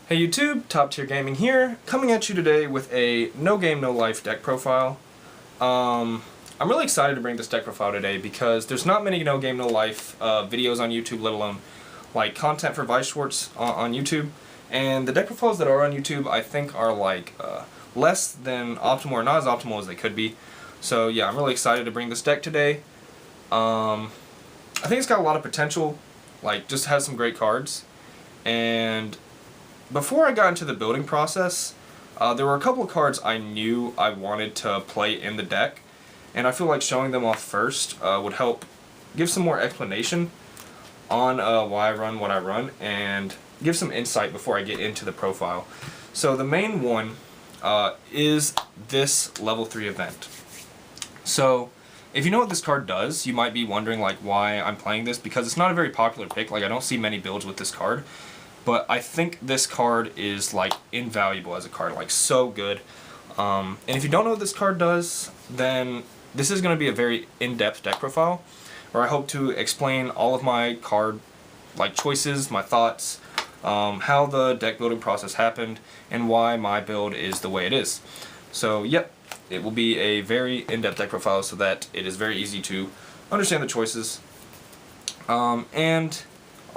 Hey YouTube, Top Tier Gaming here, coming at you today with a No Game No Life deck profile. I'm really excited to bring this deck profile today because there's not many No Game No Life videos on YouTube, let alone like content for Weiss Schwarz on YouTube. And the deck profiles that are on YouTube I think are like less than optimal or not as optimal as they could be. So yeah, I'm really excited to bring this deck today. I think it's got a lot of potential, like just has some great cards. And before I got into the building process, there were a couple of cards I knew I wanted to play in the deck, and I feel like showing them off first would help give some more explanation on why I run what I run, and give some insight before I get into the profile. So the main one is this level 3 event. So if you know what this card does, you might be wondering like why I'm playing this, because it's not a very popular pick. Like I don't see many builds with this card. But I think this card is like invaluable as a card, like so good. And if you don't know what this card does, then this is going to be a very in-depth deck profile, where I hope to explain all of my card like choices, my thoughts, how the deck building process happened, and why my build is the way it is. So yep, it will be a very in-depth deck profile so that it is very easy to understand the choices.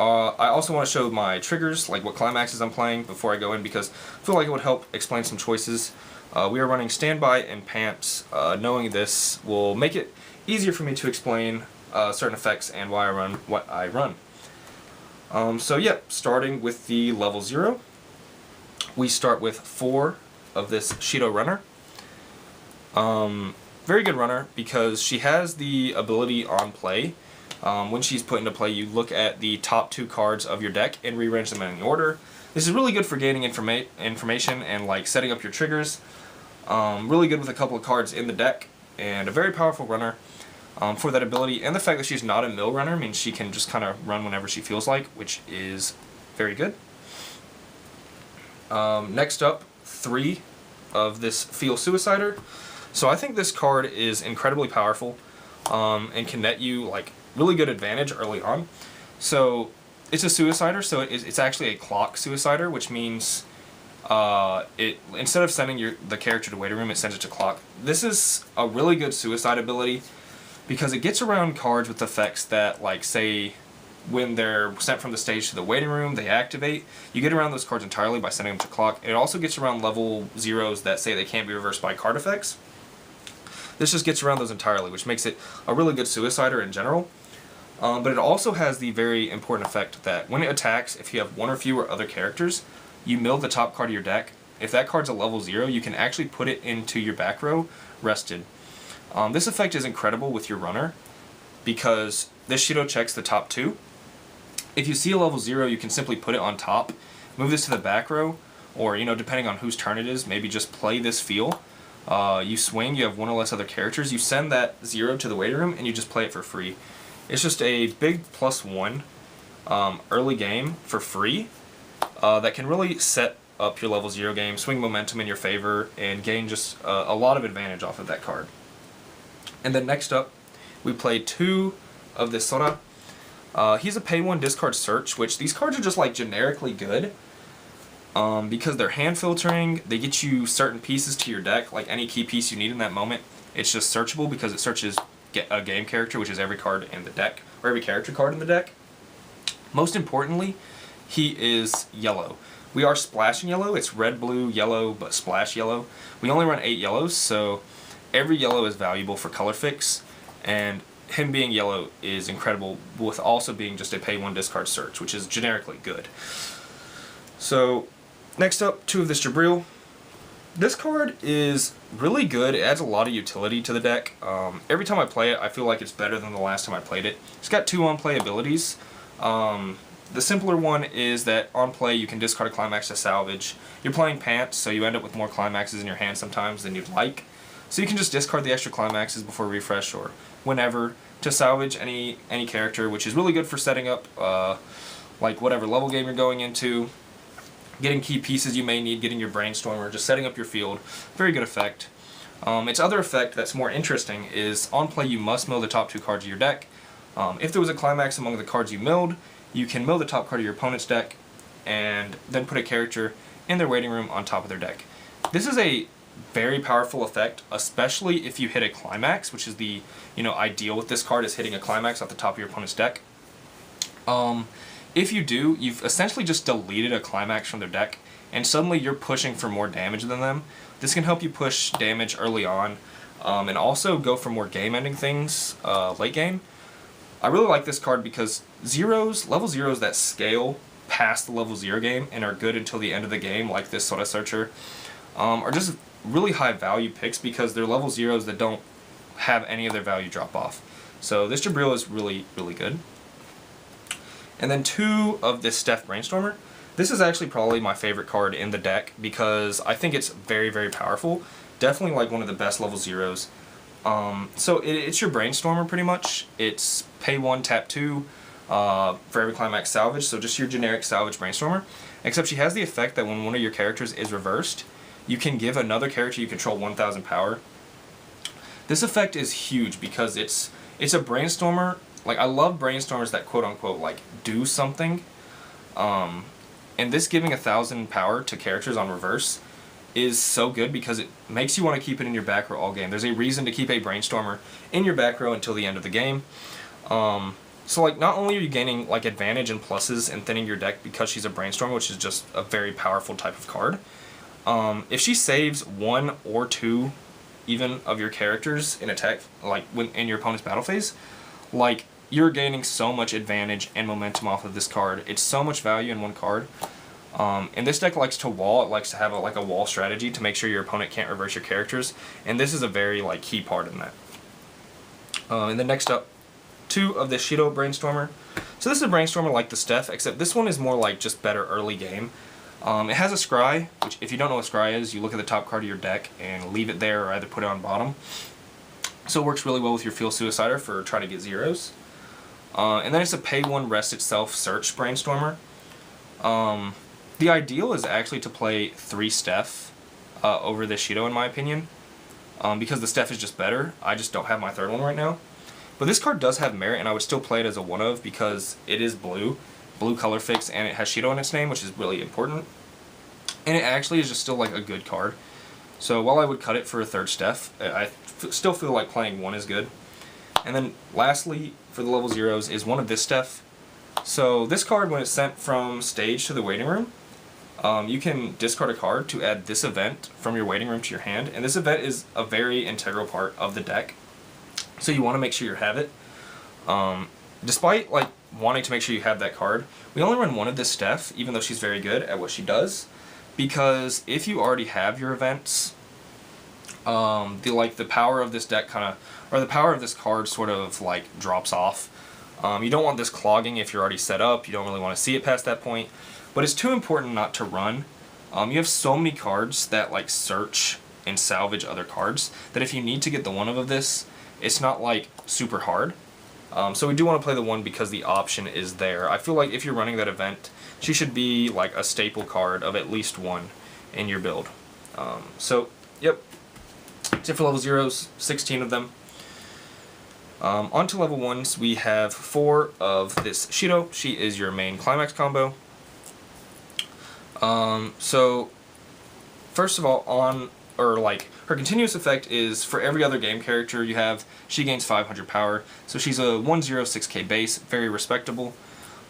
I also want to show my triggers, like what climaxes I'm playing before I go in, because I feel like it would help explain some choices. We are running standby and pants. Knowing this will make it easier for me to explain certain effects and why I run what I run. So yeah, starting with the level 0, we start with 4 of this Shido runner. Very good runner because she has the ability on play. When she's put into play, you look at the top 2 cards of your deck and rearrange them in any order. This is really good for gaining information and like setting up your triggers. Really good with a couple of cards in the deck, and a very powerful runner for that ability. And the fact that she's not a mill runner means she can just kind of run whenever she feels like, which is very good. Next up, 3 of this Feel Suicider. So I think this card is incredibly powerful and can net you like really good advantage early on. So it's a suicider, so it's actually a clock suicider, which means instead of sending the character to waiting room, it sends it to clock. This is a really good suicide ability because it gets around cards with effects that, like, say when they're sent from the stage to the waiting room, they activate. You get around those cards entirely by sending them to clock. It also gets around level 0s that say they can't be reversed by card effects. This just gets around those entirely, which makes it a really good suicider in general. But it also has the very important effect that when it attacks, if you have 1 or fewer other characters, you mill the top card of your deck. If that card's a level 0, you can actually put it into your back row rested. This effect is incredible with your runner because this Shido checks the top 2. If you see a level 0, you can simply put it on top, move this to the back row, or, you know, depending on whose turn it is, maybe just play this Feel. You swing, you have 1 or less other characters, you send that 0 to the waiting room, and you just play it for free. It's just a big +1 early game for free that can really set up your level 0 game, swing momentum in your favor, and gain just a lot of advantage off of that card. And then next up, we play 2 of this Sora. He's a pay 1 discard search, which these cards are just like generically good. Because they're hand filtering, they get you certain pieces to your deck, like any key piece you need in that moment. It's just searchable because it searches a game character, which is every card in the deck, or every character card in the deck. Most importantly, he is yellow. We are splashing yellow. It's red, blue, yellow, but splash yellow. We only run 8 yellows, so every yellow is valuable for color fix, and him being yellow is incredible with also being just a pay 1 discard search, which is generically good. So next up, 2 of this Gibreel. This card is really good. It adds a lot of utility to the deck. Every time I play it, I feel like it's better than the last time I played it. It's got 2 on-play abilities. The simpler one is that on play you can discard a climax to salvage. You're playing pants, so you end up with more climaxes in your hand sometimes than you'd like. So you can just discard the extra climaxes before refresh or whenever to salvage any character, which is really good for setting up like whatever level game you're going into, getting key pieces you may need, getting your brainstormer, just setting up your field. Very good effect. Its other effect that's more interesting is on play you must mill the top 2 cards of your deck. If there was a climax among the cards you milled, you can mill the top card of your opponent's deck, and then put a character in their waiting room on top of their deck. This is a very powerful effect, especially if you hit a climax, which is the ideal with this card, is hitting a climax off the top of your opponent's deck. If you do, you've essentially just deleted a climax from their deck, and suddenly you're pushing for more damage than them. This can help you push damage early on, and also go for more game-ending things late game. I really like this card because level zeros that scale past the level 0 game and are good until the end of the game, like this Soda Searcher, are just really high value picks because they're level zeros that don't have any of their value drop off. So this Gibreel is really, really good. And then 2 of this Steph Brainstormer. This is actually probably my favorite card in the deck because I think it's very, very powerful. Definitely like one of the best level zeros. So it's your Brainstormer pretty much. It's pay 1, tap 2 for every Climax salvage, so just your generic salvage Brainstormer. Except she has the effect that when one of your characters is reversed, you can give another character you control 1000 power. This effect is huge because it's a Brainstormer. Like, I love Brainstormers that quote-unquote like do something. And this giving 1000 power to characters on reverse is so good because it makes you want to keep it in your back row all game. There's a reason to keep a Brainstormer in your back row until the end of the game. So like, not only are you gaining like advantage and pluses and thinning your deck because she's a Brainstormer, which is just a very powerful type of card. If she saves 1 or 2 even of your characters in attack, like when in your opponent's battle phase, like, you're gaining so much advantage and momentum off of this card. It's so much value in one card. And this deck likes to wall. It likes to have a wall strategy to make sure your opponent can't reverse your characters. And this is a very like key part in that. And then next up, 2 of the Shido Brainstormer. So this is a Brainstormer like the Steph, except this one is more like just better early game. It has a Scry, which if you don't know what Scry is, you look at the top card of your deck and leave it there or either put it on bottom. So it works really well with your Field Suicider for trying to get zeros. And then it's a pay 1, rest itself, search Brainstormer. The ideal is actually to play 3 Steph over this Shido in my opinion. Because the Steph is just better. I just don't have my third one right now. But this card does have merit, and I would still play it as a 1 of because it is blue color fix, and it has Shido in its name, which is really important. And it actually is just still like a good card. So while I would cut it for a 3rd Steph, I still feel like playing 1 is good. And then lastly, for the level zeros, is 1 of this Steph. So this card, when it's sent from stage to the waiting room, you can discard a card to add this event from your waiting room to your hand. And this event is a very integral part of the deck. So you want to make sure you have it. Despite like wanting to make sure you have that card, we only run 1 of this Steph, even though she's very good at what she does. Because if you already have your events, the power of this deck or the power of this card sort of like drops off. You don't want this clogging if you're already set up. You don't really want to see it past that point. But it's too important not to run. You have so many cards that like search and salvage other cards that if you need to get the 1 of this, it's not like super hard. So we do want to play the 1 because the option is there. I feel like if you're running that event, she should be like a staple card of at least 1 in your build. So, yep. That's it for level zeros, 16 of them. On to level 1s, we have 4 of this Shido. She is your main Climax Combo. So, first of all, her continuous effect is for every other game character you have, she gains 500 power. So she's a 106k base, very respectable.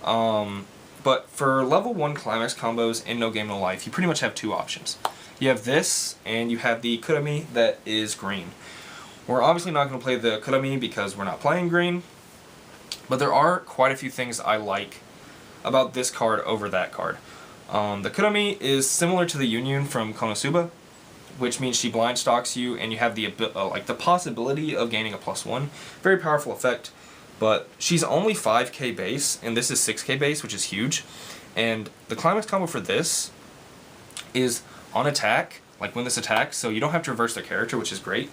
But for level 1 Climax combos in No Game No Life, you pretty much have 2 options. You have this, and you have the Kurami that is green. We're obviously not going to play the Kurami because we're not playing green, but there are quite a few things I like about this card over that card. The Kurami is similar to the Union from Konosuba, which means she blind stalks you, and you have the possibility of gaining a +1. Very powerful effect, but she's only 5k base, and this is 6k base, which is huge. And the Climax combo for this is on attack, like when this attacks, so you don't have to reverse their character, which is great.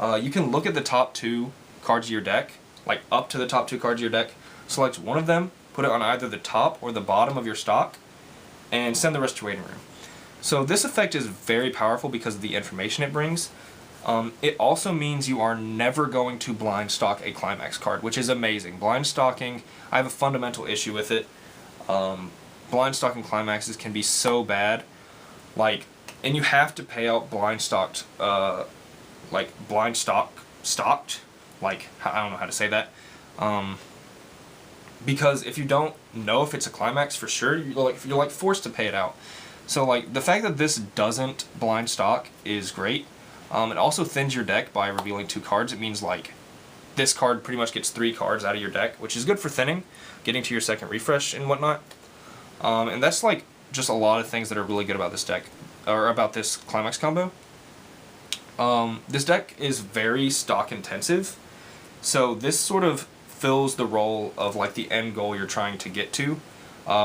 You can look at the top 2 cards of your deck, like up to the top 2 cards of your deck, select 1 of them, put it on either the top or the bottom of your stock, and send the rest to your waiting room. So this effect is very powerful because of the information it brings. It also means you are never going to blind stock a Climax card, which is amazing. Blind stalking, I have a fundamental issue with it. blind stock and climaxes can be so bad, like, and you have to pay out blind stocked, stocked, like, I don't know how to say that, because if you don't know if it's a climax for sure, you're like forced to pay it out. So like the fact that this doesn't blind stock is great. It also thins your deck by revealing 2 cards. It means like this card pretty much gets 3 cards out of your deck, which is good for thinning, getting to your second refresh and whatnot. And that's like just a lot of things that are really good about this deck, or about this Climax combo. This deck is very stock intensive, so this sort of fills the role of like the end goal you're trying to get to,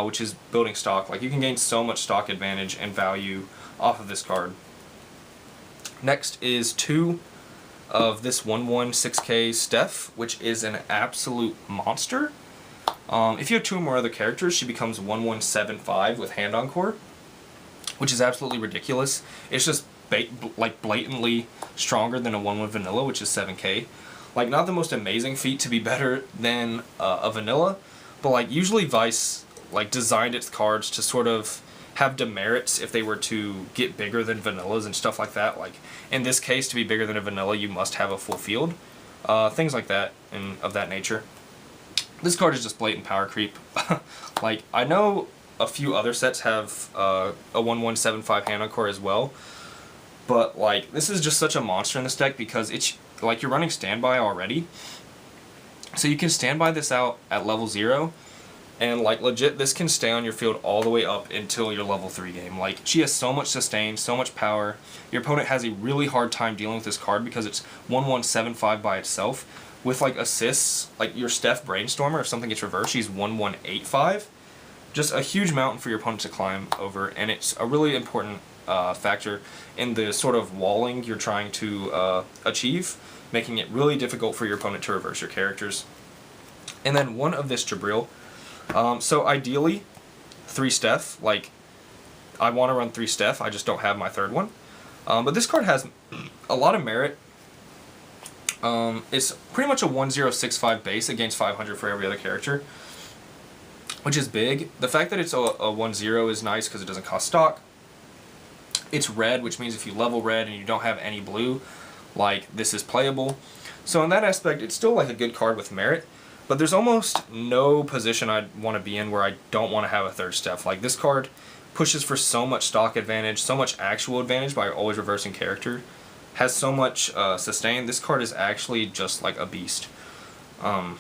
which is building stock. Like you can gain so much stock advantage and value off of this card. Next is 2 of this 1/1 6K Steph, which is an absolute monster. If you have 2 or more other characters, she becomes 1/1/7/5 with Hand Encore, which is absolutely ridiculous. It's just like blatantly stronger than a 1/1 vanilla, which is 7K. Like, not the most amazing feat to be better than a vanilla, but like usually Weiss like designed its cards to sort of have demerits if they were to get bigger than vanillas and stuff like that. Like in this case, to be bigger than a vanilla, you must have a full field, things like that and of that nature. This card is just blatant power creep. Like I know a few other sets have a 1/1/7/5 Hand Encore as well, but like this is just such a monster in this deck because it's like you're running standby already, so you can standby this out at level 0, and like legit this can stay on your field all the way up until your level 3 game. Like she has so much sustain, so much power. Your opponent has a really hard time dealing with this card because it's 1/1/7/5 by itself. With like assists, like your Steph Brainstormer, if something gets reversed, she's 1/1/8/5. Just a huge mountain for your opponent to climb over, and it's a really important factor in the sort of walling you're trying to achieve, making it really difficult for your opponent to reverse your characters. And then 1 of this Gibreel. So ideally, 3 Steph. Like, I want to run 3 Steph, I just don't have my 3rd one. But this card has a lot of merit. It's pretty much a 1/0/6/5 base against 500 for every other character, which is big. The fact that it's a 1/0 is nice because it doesn't cost stock. It's red, which means if you level red and you don't have any blue, like this is playable. So in that aspect, it's still like a good card with merit, but there's almost no position I'd want to be in where I don't want to have a 3rd Steph. Like this card pushes for so much stock advantage, so much actual advantage by always reversing character, has so much sustain. This card is actually just like a beast. 1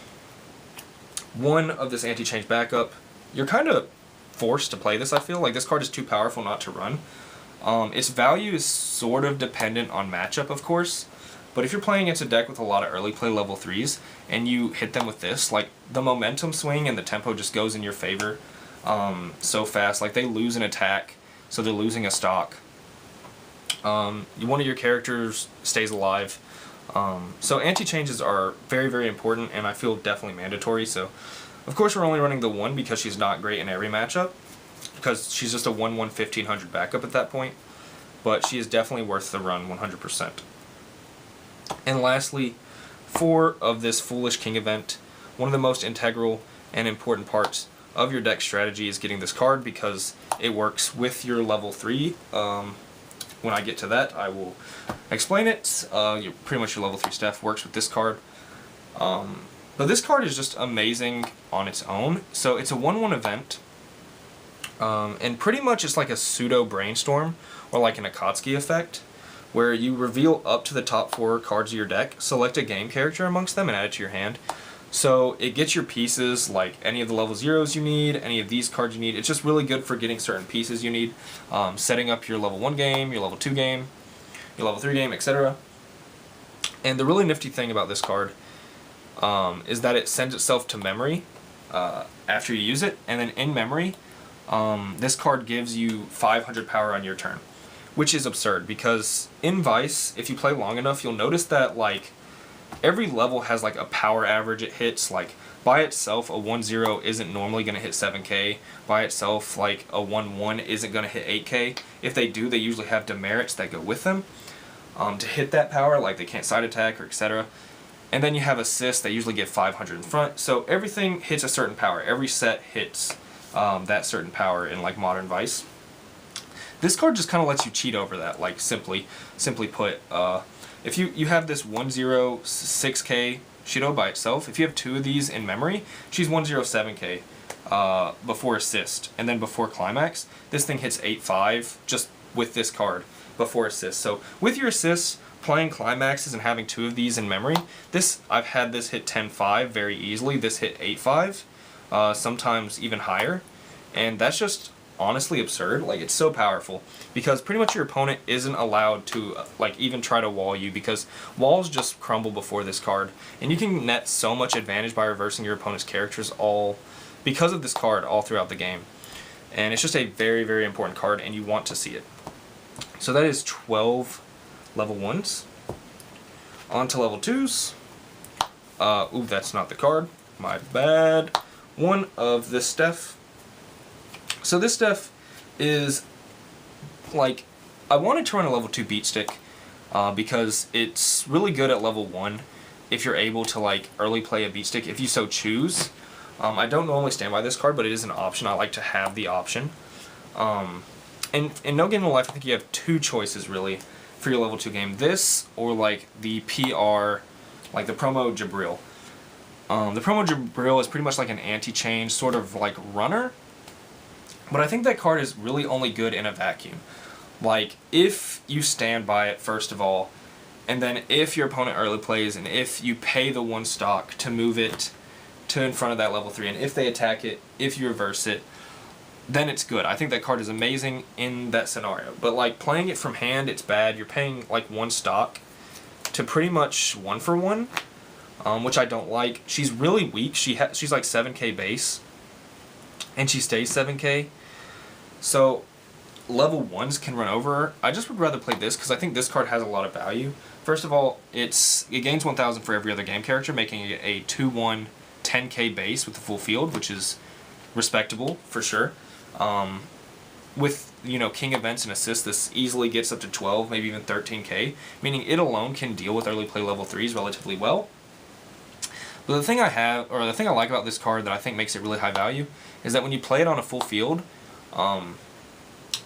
of this anti-change backup. You're kind of forced to play this, I feel. Like this card is too powerful not to run. Its value is sort of dependent on matchup, of course, but if you're playing against a deck with a lot of early play level 3s and you hit them with this, like the momentum swing and the tempo just goes in your favor so fast. Like they lose an attack, so they're losing a stock. One of your characters stays alive. So anti-changes are very, very important, and I feel definitely mandatory. So of course we're only running the 1 because she's not great in every matchup, because she's just a 1/1/1500 backup at that point, but she is definitely worth the run 100%. And lastly, 4 of this Foolish King event. One of the most integral and important parts of your deck strategy is getting this card because it works with your level 3. When I get to that, I will explain it. Pretty much your level 3 Steph works with this card. But this card is just amazing on its own. So it's a 1/1 event. And pretty much it's like a pseudo brainstorm, or like an Akatsuki effect, where you reveal up to the top 4 cards of your deck, select a game character amongst them, and add it to your hand. So it gets your pieces, like any of the level 0s you need, any of these cards you need. It's just really good for getting certain pieces you need, setting up your level 1 game, your level 2 game, your level 3 game, etc. And the really nifty thing about this card is that it sends itself to memory after you use it, and then in memory, this card gives you 500 power on your turn, which is absurd because in Weiss, if you play long enough, you'll notice that like every level has like a power average it hits. Like by itself, a 1/0 isn't normally going to hit 7k. By itself, like a 1/1 isn't going to hit 8k. If they do, they usually have demerits that go with them to hit that power, like they can't side attack or etc. And then you have assists that usually get 500 in front. So everything hits a certain power. Every set hits that certain power in like modern Weiss. This card just kind of lets you cheat over that, like simply put, if you have this 106k Shido by itself, if you have 2 of these in memory, she's 107k before assist, and then before climax, this thing hits 8-5 just with this card before assist. So with your assists, playing climaxes and having 2 of these in memory, I've had this hit 10-5 very easily, this hit 8-5, sometimes even higher, and that's just honestly absurd. Like, it's so powerful because pretty much your opponent isn't allowed to like even try to wall you, because walls just crumble before this card, and you can net so much advantage by reversing your opponent's characters all because of this card all throughout the game. And it's just a very, very important card, and you want to see it. So that is 12 level 1s. On to level 2s. Ooh, that's not the card. My bad. One of this stuff. So this stuff is, like, I wanted to run a level 2 beat stick because it's really good at level 1 if you're able to, like, early play a beat stick if you so choose. I don't normally stand by this card, but it is an option. I like to have the option. And in No Game No Life, I think you have 2 choices, really, for your level 2 game. This, or, like, the PR, like the promo Gibreel. The promo Gibreel is pretty much like an anti-change, sort of like runner. But I think that card is really only good in a vacuum. Like, if you stand by it, first of all, and then if your opponent early plays, and if you pay the 1 stock to move it to in front of that level 3, and if they attack it, if you reverse it, then it's good. I think that card is amazing in that scenario. But, like, playing it from hand, it's bad. You're paying, like, 1 stock to pretty much 1-for-1, which I don't like. She's really weak. She's like 7k base, and she stays 7k. So level 1s can run over her. I just would rather play this because I think this card has a lot of value. First of all, it gains 1,000 for every other game character, making it a 2-1 10k base with the full field, which is respectable for sure. With, you know, king events and assists, this easily gets up to 12, maybe even 13k, meaning it alone can deal with early play level 3s relatively well. But the thing I like about this card that I think makes it really high value is that when you play it on a full field,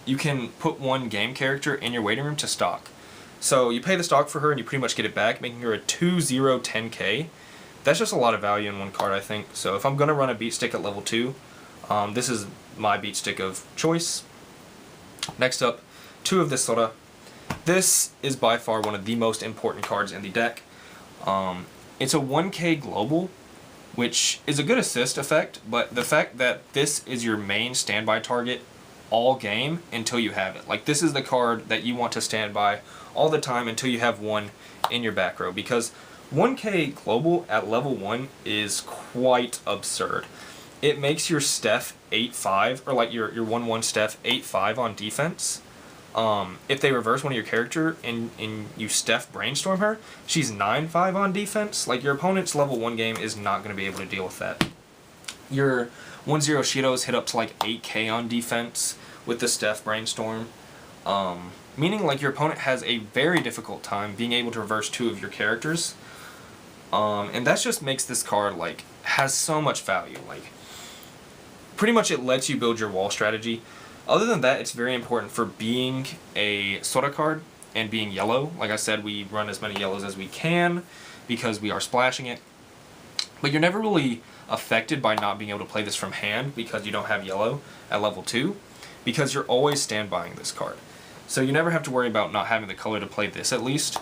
you can put 1 game character in your waiting room to stock. So you pay the stock for her and you pretty much get it back, making her a 2-0 10k. That's just a lot of value in 1 card, I think. So if I'm going to run a beat stick at level 2, this is my beat stick of choice. Next up, 2 of this Sora. This is by far one of the most important cards in the deck. It's a 1k global, which is a good assist effect, but the fact that this is your main standby target all game until you have it. Like, this is the card that you want to stand by all the time until you have 1 in your back row, because 1k global at level 1 is quite absurd. It makes your Steph 8-5, or like your 1-1 Steph 8-5 on defense. If they reverse one of your character and you Steph Brainstorm her, she's 9-5 on defense. Like, your opponent's level 1 game is not going to be able to deal with that. Your 1-0 Shidos hit up to like 8k on defense with the Steph Brainstorm. Meaning, like, your opponent has a very difficult time being able to reverse 2 of your characters. And that just makes this card, like, has so much value. Like, pretty much it lets you build your wall strategy. Other than that, it's very important for being a Sora card and being yellow. Like I said, we run as many yellows as we can because we are splashing it. But you're never really affected by not being able to play this from hand because you don't have yellow at level 2, because you're always standbying this card. So you never have to worry about not having the color to play this, at least.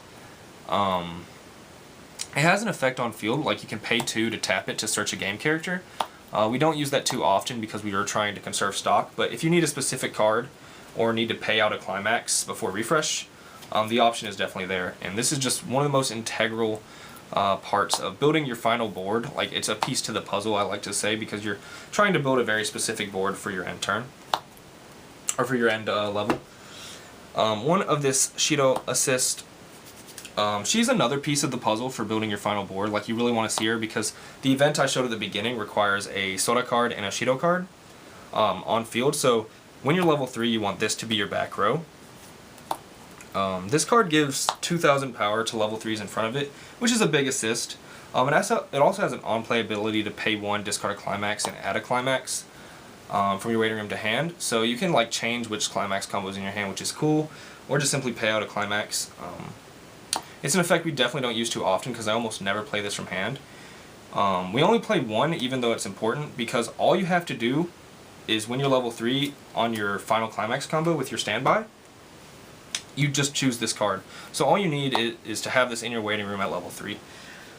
It has an effect on field, like you can pay 2 to tap it to search a game character. We don't use that too often because we are trying to conserve stock, but if you need a specific card or need to pay out a climax before refresh, the option is definitely there. And this is just one of the most integral parts of building your final board. Like, it's a piece to the puzzle, I like to say, because you're trying to build a very specific board for your end turn, or for your end level. One of this Shido assist, she's another piece of the puzzle for building your final board. Like, you really want to see her because the event I showed at the beginning requires a Sora card and a Shido card on field. So when you're level 3, you want this to be your back row. This card gives 2,000 power to level 3s in front of it, which is a big assist. It also has an on-play ability to pay 1, discard a climax, and add a climax. from your waiting room to hand. So you can like change which Climax combos in your hand, which is cool, or just simply pay out a Climax. It's an effect we definitely don't use too often because I almost never play this from hand. We only play one, even though it's important, because all you have to do is when you're level 3 on your final Climax combo with your standby, you just choose this card. So all you need is to have this in your waiting room at level 3.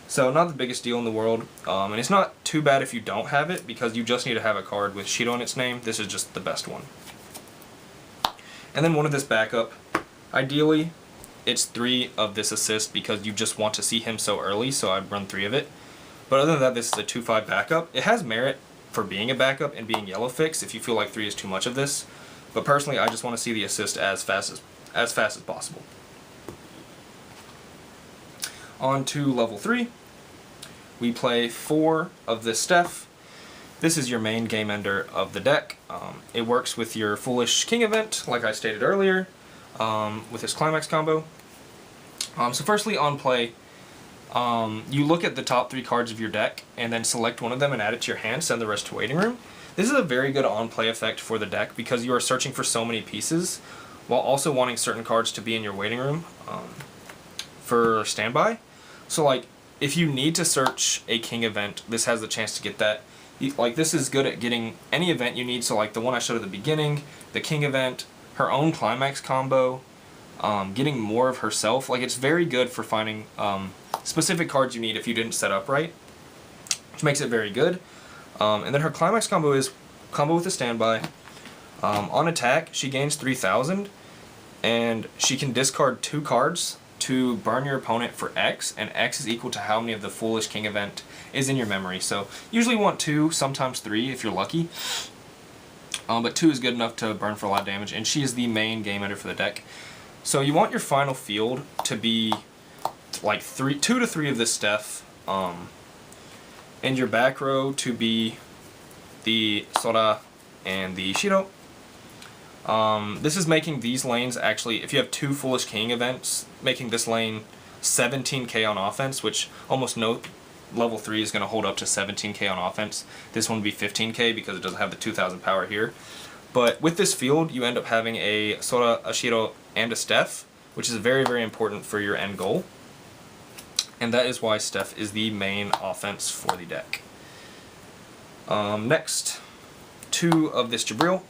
So not the biggest deal in the world, and it's not too bad if you don't have it, because you just need to have a card with Shido in its name. This is just the best one. And then one of this backup. Ideally, it's 3 of this assist because you just want to see him so early, so I'd run 3 of it. But other than that, this is a 2/5 backup. It has merit for being a backup and being yellow fix if you feel like 3 is too much of this. But personally, I just want to see the assist as fast as possible. On to level 3, we play 4 of this Steph. This is your main game ender of the deck. It works with your Foolish King event, like I stated earlier, with this Climax combo. So firstly, on play, you look at the top 3 cards of your deck, and then select one of them and add it to your hand, send the rest to waiting room. This is a very good on-play effect for the deck because you are searching for so many pieces, while also wanting certain cards to be in your waiting room for standby. So like, if you need to search a king event, this has the chance to get that. Like, this is good at getting any event you need, so like the one I showed at the beginning, the king event, her own Climax combo, getting more of herself. Like, it's very good for finding specific cards you need if you didn't set up right, which makes it very good. And then her Climax combo is combo with a standby. On attack, she gains 3,000, and she can discard 2 cards to burn your opponent for X, and X is equal to how many of the Foolish King event is in your memory. So usually you want 2, sometimes 3 if you're lucky. But 2 is good enough to burn for a lot of damage, and she is the main game ender for the deck. So you want your final field to be like 2 to 3 of this Steph, and your back row to be the Sora and the Shido. This is making these lanes actually, if you have 2 Foolish King events, making this lane 17k on offense, which almost no level 3 is going to hold up to 17k on offense. This one would be 15k because it doesn't have the 2,000 power here. But with this field, you end up having a Sora, a Shido, and a Steph, which is very, very important for your end goal. And that is why Steph is the main offense for the deck. Next, 2 of this Gibreel.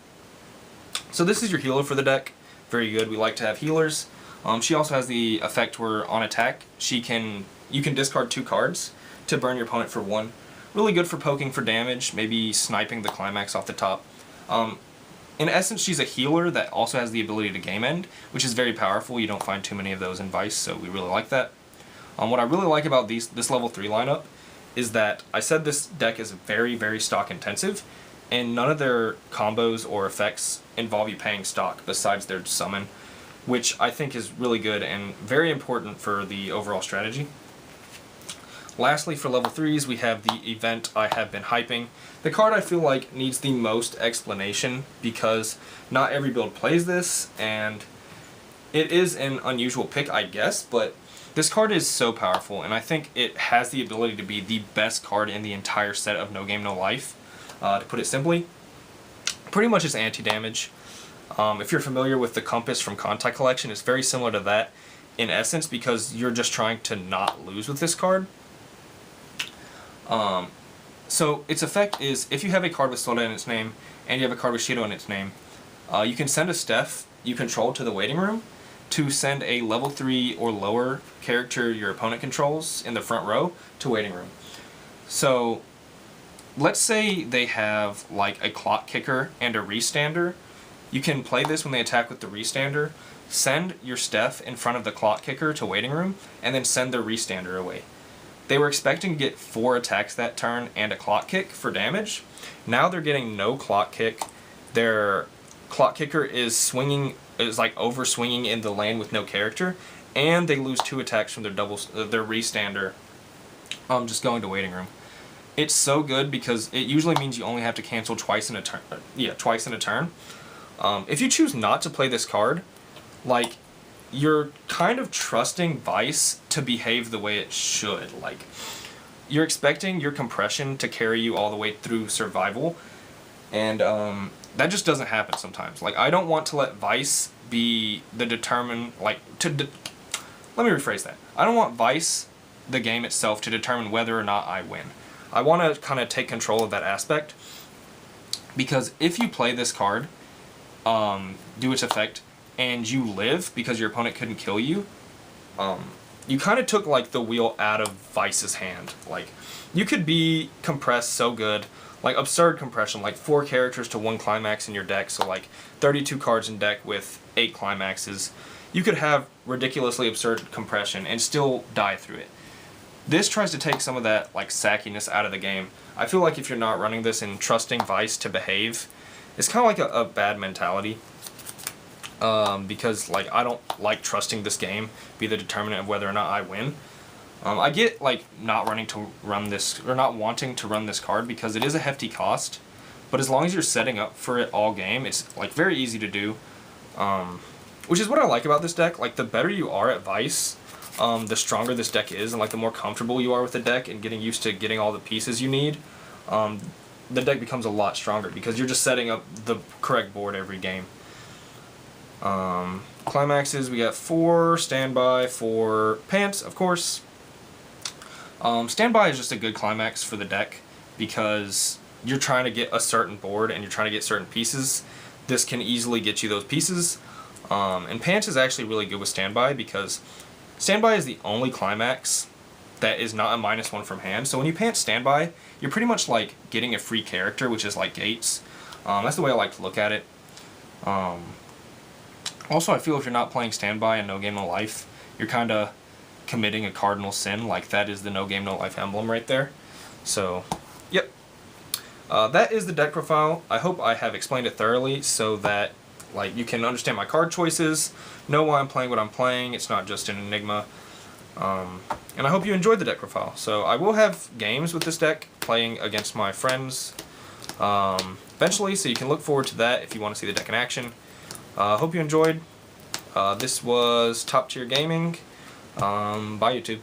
So this is your healer for the deck. Very good. We like to have healers. She also has the effect where on attack, you can discard 2 cards to burn your opponent for 1. Really good for poking for damage, maybe sniping the Climax off the top. In essence, she's a healer that also has the ability to game end, which is very powerful. You don't find too many of those in Weiss, so we really like that. What I really like about this level 3 lineup is that I said this deck is very, very stock intensive, and none of their combos or effects involve you paying stock besides their summon, which I think is really good and very important for the overall strategy. Lastly, for level 3s, we have the event I have been hyping. The card I feel like needs the most explanation because not every build plays this, and it is an unusual pick, I guess, but this card is so powerful, and I think it has the ability to be the best card in the entire set of No Game No Life. To put it simply, pretty much it's anti-damage. If you're familiar with the Compass from Contact Collection, it's very similar to that in essence because you're just trying to not lose with this card. So its effect is if you have a card with Sora in its name and you have a card with Shido in its name, you can send a Steph you control to the waiting room to send a level 3 or lower character your opponent controls in the front row to waiting room. So let's say they have like a clock kicker and a restander. You can play this when they attack with the restander, send your Steph in front of the clock kicker to waiting room, and then send the restander away. They were expecting to get 4 attacks that turn and a clock kick for damage. Now they're getting no clock kick. Their clock kicker is like over swinging in the lane with no character, and they lose 2 attacks from their restander. Just going to waiting room. It's so good because it usually means you only have to cancel twice in a turn. Twice in a turn. If you choose not to play this card, like, you're kind of trusting Weiss to behave the way it should. Like, you're expecting your compression to carry you all the way through survival, And that just doesn't happen sometimes. Like, I don't want to let Weiss be the let me rephrase that. I don't want Weiss, the game itself, to determine whether or not I win. I want to kind of take control of that aspect, because if you play this card, do its effect, and you live because your opponent couldn't kill you, you kind of took like the wheel out of Weiss's hand. Like, you could be compressed so good, like absurd compression, like 4 characters to 1 climax in your deck, so like 32 cards in deck with 8 climaxes. You could have ridiculously absurd compression and still die through it. This tries to take some of that like sackiness out of the game. I feel like if you're not running this and trusting Weiss to behave, it's kind of like a bad mentality. Because like I don't like trusting this game be the determinant of whether or not I win. I get like not wanting to run this card because it is a hefty cost, but as long as you're setting up for it all game, it's like very easy to do. Which is what I like about this deck. Like, the better you are at Weiss, the stronger this deck is, and like the more comfortable you are with the deck and getting used to getting all the pieces you need, the deck becomes a lot stronger because you're just setting up the correct board every game. Climaxes, we got 4 standby for pants, of course. Standby is just a good climax for the deck because you're trying to get a certain board and you're trying to get certain pieces. This can easily get you those pieces. And pants is actually really good with standby because standby is the only climax that is not a -1 from hand. So when you pant standby, you're pretty much like getting a free character, which is like gates. That's the way I like to look at it. Also, I feel if you're not playing standby and No Game No Life, you're kind of committing a cardinal sin. Like, that is the No Game No Life emblem right there. So, yep. That is the deck profile. I hope I have explained it thoroughly so that like you can understand my card choices, know why I'm playing what I'm playing. It's not just an enigma. And I hope you enjoyed the deck profile. So I will have games with this deck playing against my friends eventually, so you can look forward to that if you want to see the deck in action. Hope you enjoyed. This was Top Tier Gaming. Bye, YouTube.